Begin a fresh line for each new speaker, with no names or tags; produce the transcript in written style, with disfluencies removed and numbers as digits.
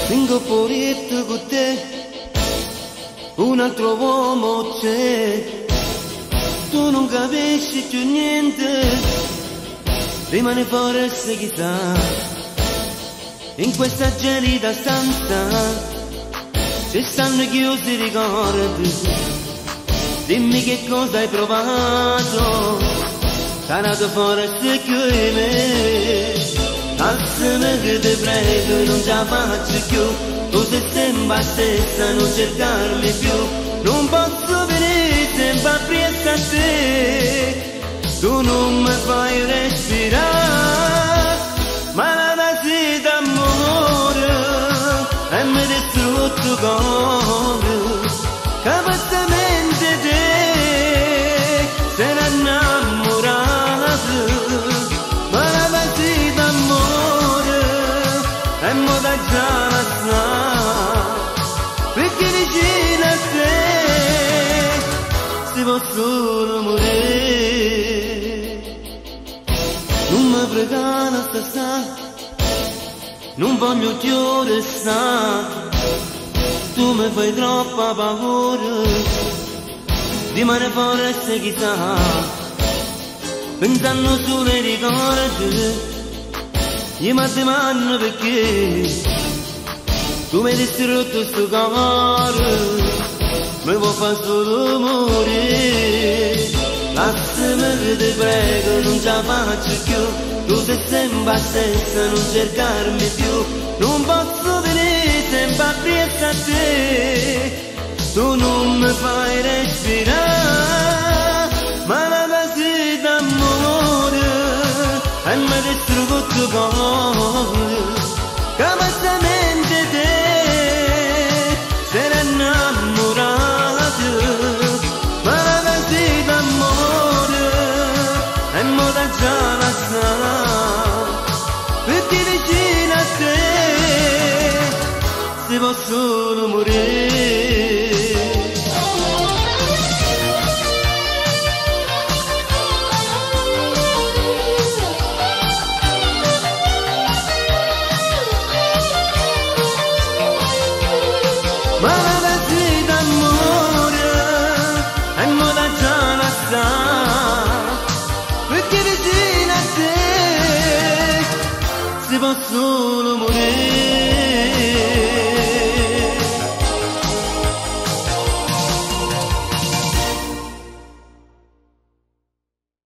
Vengo poretto con te, un altro uomo c'è. Tu non capisci più niente, rimane forse chissà. In questa gelida stanza ci stanno chiusi i ricordi. Dimmi che cosa hai provato, sarà forse che me. Alzami che ti prego, non ce la faccio più. Tu sei sempre la stessa, non cercarmi più. Non posso venire sempre appresso a te. Tu non mi fai respirare, ma la sete d'amore e mi distrutto il cuore. Capazmente te sei innamorato, ma la sete d'amore e mo da già la sta, perché vicino a te si può solo morire. Non mi pregare stasera, non voglio più restare. Tu mi fai troppa paura, rimane forse chissà. Pensando solo ai ricordi, io mi domando perché tu mi hai distrutto sto cuore, mi vuoi far solo morire. Lasciami che ti prego, non ce la faccio più. Tu sei sempre la stessa, non cercarmi più. Non posso venire sempre appresso a te. Tu non mi fai respirare, ma la sete d'amore e mi distruggo il cuore. Capazamente te sei innamorato, ma la sete d'amore e mo da già la sta, perché vicino a te si può solo morire. Ma la sete d'amore e mo da già la sta, perché vicino a te si può solo morire.